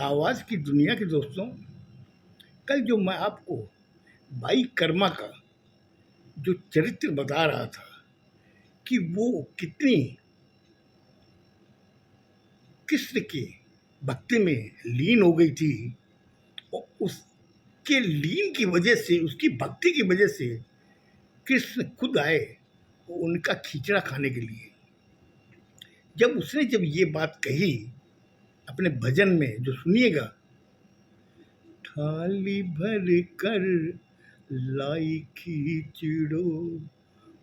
आवाज़ की दुनिया के दोस्तों, कल जो मैं आपको बाई कर्मा का जो चरित्र बता रहा था कि वो कितनी कृष्ण के भक्ति में लीन हो गई थी और उसके लीन की वजह से, उसकी भक्ति की वजह से कृष्ण खुद आए उनका खिचड़ा खाने के लिए। जब ये बात कही अपने भजन में, जो सुनिएगा, थाली भर कर लाई खींचड़ो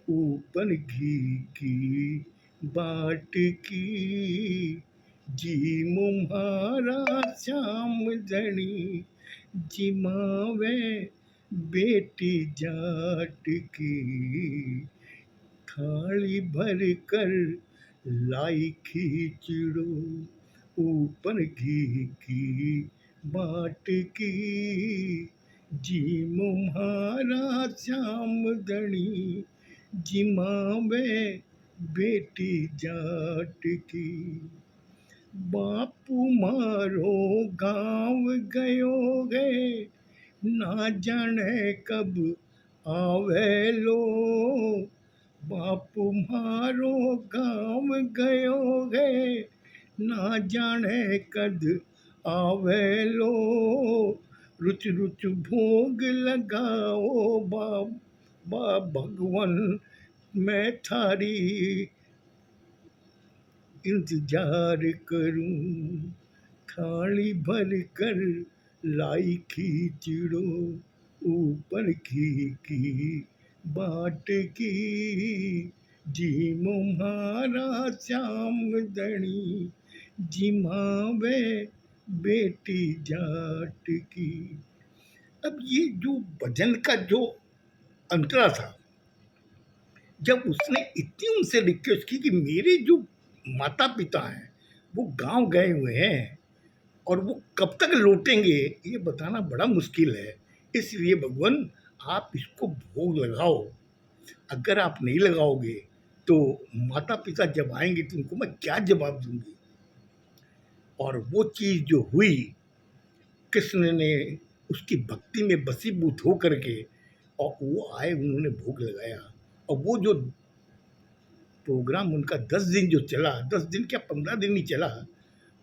ऊपर घी की बाट की, जी मुम्हारा श्याम धनी जिमावे बेटी जाट की, थाली भर कर लाई खींचड़ो ऊपर घी की बाट की, जी मुम्हारा श्याम धनी जिमावे बेटी जाट की, बापू मारो गाँव गयो गए ना जाने कब आवे लो, बापू मारो गाँव गयो गए ना जाने कद आवे लो, रुच रुच भोग लगाओ बा भगवन मैं थारी इंतजार करूं, थाली भर कर लाई खींचड़ो ऊपर घी की बाट की, जी मुम्हारा श्याम धनी जिमावे बेटी जाट की। अब ये जो भजन का जो अंतरा था, जब उसने इतनी उनसे रिक्वेस्ट की कि मेरे जो माता पिता हैं वो गांव गए हुए हैं और वो कब तक लौटेंगे ये बताना बड़ा मुश्किल है, इसलिए भगवान आप इसको भोग लगाओ, अगर आप नहीं लगाओगे तो माता पिता जब आएंगे तो उनको मैं क्या जवाब दूंगी। और वो चीज़ जो हुई, कृष्ण ने उसकी भक्ति में बसीभूत हो करके और वो आए, उन्होंने भोग लगाया। और वो जो प्रोग्राम उनका 10 दिन जो चला, 10 दिन क्या 15 दिन ही चला,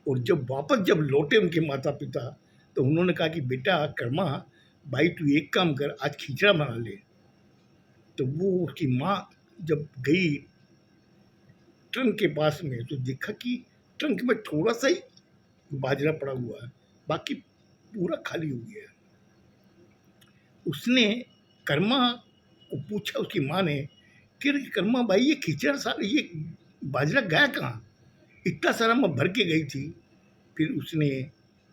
और जब लौटे उनके माता पिता तो उन्होंने कहा कि बेटा कर्मा भाई तू एक काम कर, आज खिचड़ा बना ले। तो वो उसकी माँ जब गई ट्रंक के पास में तो देखा कि ट्रंक में थोड़ा सा ही बाजरा पड़ा हुआ है, बाकी पूरा खाली हो गया। उसने कर्मा को पूछा, उसकी माँ ने कि अरे कर्मा भाई ये खिचड़ा सारा ये बाजरा गया कहाँ, इतना सारा मैं भर के गई थी। फिर उसने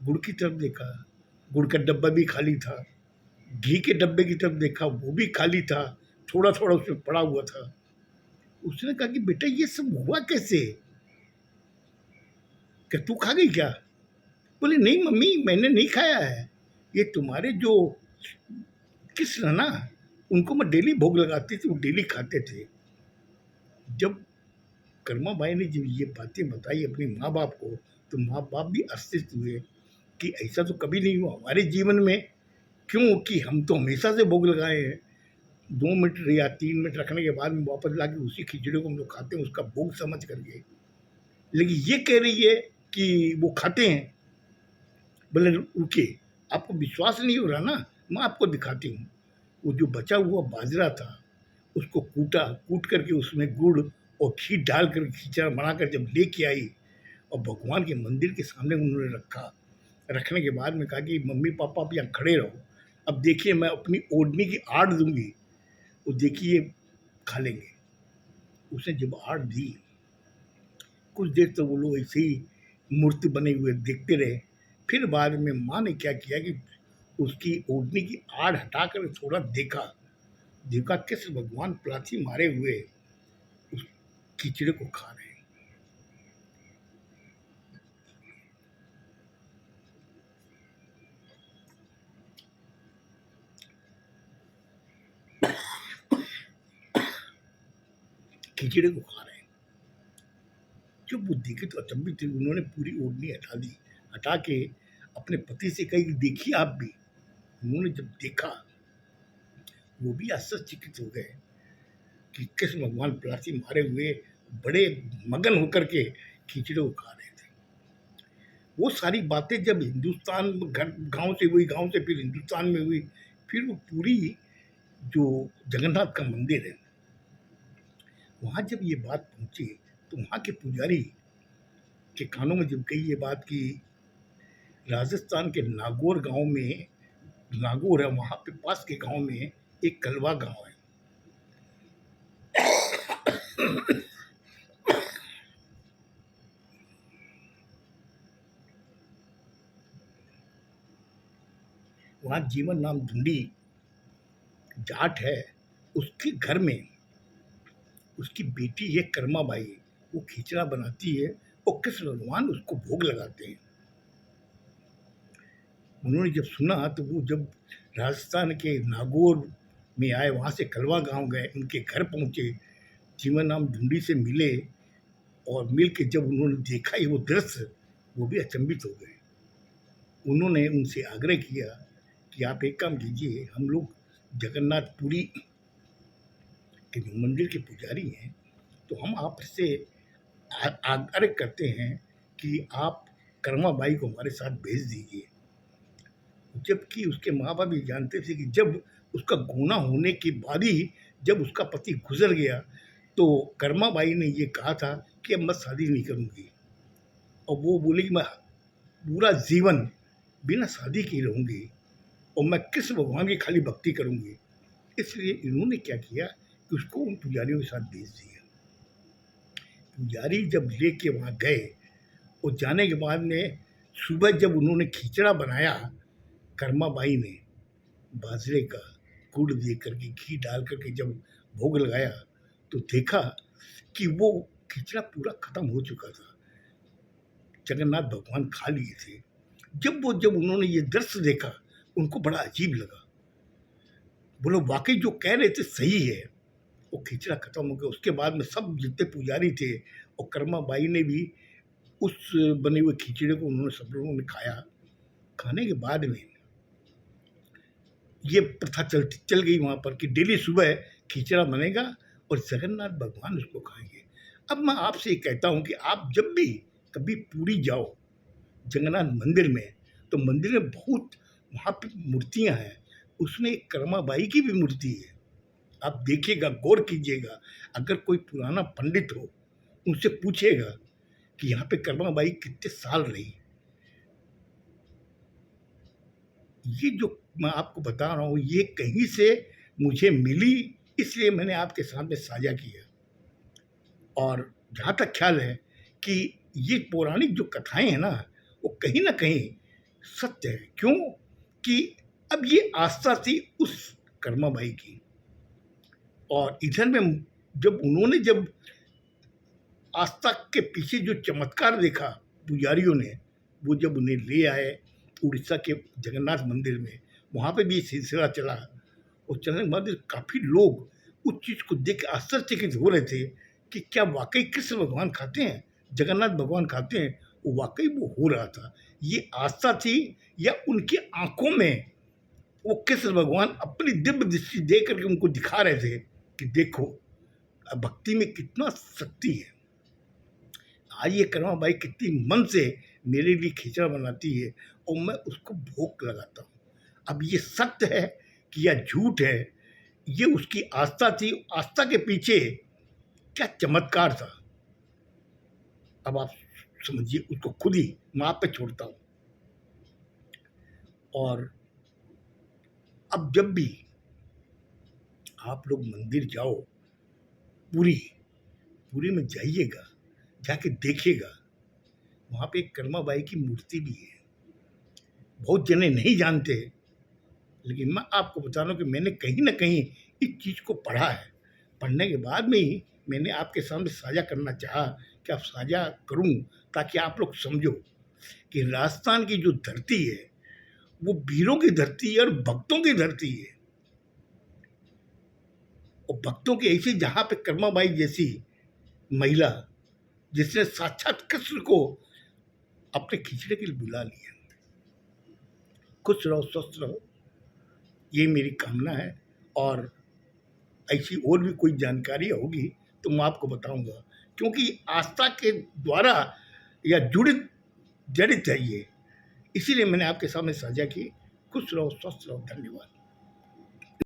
गुड़ की तरफ देखा, गुड़ का डब्बा भी खाली था, घी के डब्बे की तरफ देखा, वो भी खाली था, थोड़ा थोड़ा उसमें पड़ा हुआ था। उसने कहा कि बेटा ये सब हुआ कैसे, क्या तू खा गई क्या? बोले नहीं मम्मी मैंने नहीं खाया है, ये तुम्हारे जो कृष्ण ना उनको मैं डेली भोग लगाती थी, वो डेली खाते थे। जब कर्मा बाई ने जब ये बातें बताई अपने माँ बाप को तो माँ बाप भी आश्चर्य हुए कि ऐसा तो कभी नहीं हुआ हमारे जीवन में, क्यों कि हम तो हमेशा से भोग लगाए हैं। 2 मिनट या 3 मिनट रखने के बाद में वापस ला के उसी खिचड़ी को हम लोग खाते हैं, उसका भोग समझ करके। लेकिन ये कह रही है कि वो खाते हैं। बोले रुके, आपको विश्वास नहीं हो रहा ना, मैं आपको दिखाती हूँ। वो जो बचा हुआ बाजरा था उसको कूट करके उसमें गुड़ और घी डाल कर खिचड़ा बनाकर जब लेके आई और भगवान के मंदिर के सामने उन्होंने रखा, रखने के बाद में कहा कि मम्मी पापा आप यहाँ खड़े रहो, अब देखिए मैं अपनी ओढ़नी की आड़ दूंगी, वो देखिए खा लेंगे। उसने जब आड़ दी, कुछ देर तो वो लोग ऐसे ही मूर्ति बने हुए देखते रहे। फिर बाद में माँ ने क्या किया कि उसकी ओढ़नी की आड़ हटाकर थोड़ा देखा, देखा कृष्ण भगवान प्लाथी मारे हुए उस खिचड़े को खा रहे हैं। खिचड़े को खा रहे हैं। जब वो देखे तो अचंभित थे, उन्होंने पूरी ओढ़नी हटा दी, हटा के अपने पति से कही कि देखिए आप भी। उन्होंने जब देखा, वो भी आश्चर्यचकित हो गए कि कृष्ण भगवान प्लासी मारे हुए बड़े मगन होकर के खिचड़े को खा रहे थे। वो सारी बातें जब हिंदुस्तान घर गांव से हुई, गांव से फिर हिंदुस्तान में हुई, फिर वो पूरी जो जगन्नाथ का मंदिर है वहाँ जब ये बात पहुँची तो वहाँ के पुजारी के कानों में जब गई ये बात कि राजस्थान के नागौर गांव में, नागौर है वहाँ पे पास के गांव में एक कलवा गांव है, वहाँ जीवन नाम ढूंढी जाट है, उसके घर में उसकी बेटी है कर्माबाई, वो खिचड़ा बनाती है और कृष्ण भगवान उसको भोग लगाते हैं। उन्होंने जब सुना तो वो जब राजस्थान के नागौर में आए, वहाँ से कलवा गांव गए, उनके घर पहुँचे, जीवन नाम ढूंढी से मिले और मिल के जब उन्होंने देखा ये वो दृश्य, वो भी अचंभित हो गए। उन्होंने उनसे आग्रह किया कि आप एक काम कीजिए, हम लोग जगन्नाथपुरी के जो मंदिर के पुजारी हैं, तो हम आपसे आग्रह करते हैं कि आप कर्माबाई को हमारे साथ भेज दीजिए। जबकि उसके माँ बाप ये जानते थे कि जब उसका गुनाह होने के बाद ही जब उसका पति गुजर गया तो कर्माबाई ने ये कहा था कि अब मैं शादी नहीं करूँगी, और वो बोली कि मैं पूरा जीवन बिना शादी के रहूँगी और मैं कृष्ण भगवान की खाली भक्ति करूँगी। इसलिए इन्होंने क्या किया कि उसको उन पुजारियों के साथ भेज दिया। पुजारी जब लेके वहाँ गए और जाने के बाद में सुबह जब उन्होंने खिचड़ा बनाया, कर्माबाई ने बाजरे का गुड़ दे करके घी डाल करके जब भोग लगाया तो देखा कि वो खिचड़ा पूरा खत्म हो चुका था, जगन्नाथ भगवान खा लिए थे। जब उन्होंने ये दृश्य देखा उनको बड़ा अजीब लगा, बोलो वाकई जो कह रहे थे सही है। वो खिचड़ा खत्म हो गया। उसके बाद में सब जितने पुजारी थे और कर्माबाई ने भी उस बने हुए खिचड़े को उन्होंने सब लोगों ने खाया। खाने के बाद में ये प्रथा चल गई वहाँ पर कि डेली सुबह खिचड़ा बनेगा और जगन्नाथ भगवान उसको खाएंगे। अब मैं आपसे ये कहता हूँ कि आप जब भी कभी पुरी जाओ जगन्नाथ मंदिर में, तो मंदिर में बहुत वहाँ पे मूर्तियाँ हैं, उसमें एक कर्माबाई की भी मूर्ति है। आप देखिएगा, गौर कीजिएगा, अगर कोई पुराना पंडित हो उनसे पूछिएगा कि यहाँ पे कर्माबाई कितने साल रही। ये जो मैं आपको बता रहा हूँ ये कहीं से मुझे मिली, इसलिए मैंने आपके सामने साझा किया। और जहाँ तक ख्याल है कि ये पौराणिक जो कथाएं हैं ना वो कहीं ना कहीं सत्य है। क्यों कि अब ये आस्था थी उस कर्माबाई की, और इधर में जब आस्था के पीछे जो चमत्कार देखा पुजारियों ने, वो जब उन्हें ले आए उड़ीसा के जगन्नाथ मंदिर में, वहाँ पे भी ये सिलसिला चला और चलने के बाद काफ़ी लोग उस चीज़ को देख के आश्चर्यचकित हो रहे थे कि क्या वाकई कृष्ण भगवान खाते हैं, जगन्नाथ भगवान खाते हैं। वो वाकई वो हो रहा था। ये आस्था थी या उनकी आंखों में वो कृष्ण भगवान अपनी दिव्य दृष्टि दे करके उनको दिखा रहे थे कि देखो भक्ति में कितना शक्ति है। आज ये कर्माबाई कितनी मन से मेरे लिए खिचड़ा बनाती है और मैं उसको भोग लगाता हूँ। अब ये सत्य है कि या झूठ है, ये उसकी आस्था थी। आस्था के पीछे क्या चमत्कार था, अब आप समझिए, उसको खुद ही मैं आप पे छोड़ता हूँ। और अब जब भी आप लोग मंदिर जाओ, पूरी में जाइएगा, जाके देखिएगा, वहाँ पे एक कर्माबाई की मूर्ति भी है। बहुत जने नहीं जानते, लेकिन मैं आपको बता रहा हूँ कि मैंने कहीं ना कहीं इस चीज़ को पढ़ा है। पढ़ने के बाद में ही मैंने आपके सामने साझा करना चाहा कि आप साझा करूँ ताकि आप लोग समझो कि राजस्थान की जो धरती है वो वीरों की धरती है और भक्तों की धरती है। और भक्तों की ऐसी जहाँ पे कर्माबाई जैसी महिला जिसने साक्षात कृष्ण को अपने खिचड़े के लिए बुला लिया। खुश रहो, स्वस्थ रहो, ये मेरी कामना है। और ऐसी और भी कोई जानकारी होगी तो मैं आपको बताऊंगा, क्योंकि आस्था के द्वारा या जड़ित है ये, इसीलिए मैंने आपके सामने साझा की। खुश रहो, स्वस्थ रहो, धन्यवाद।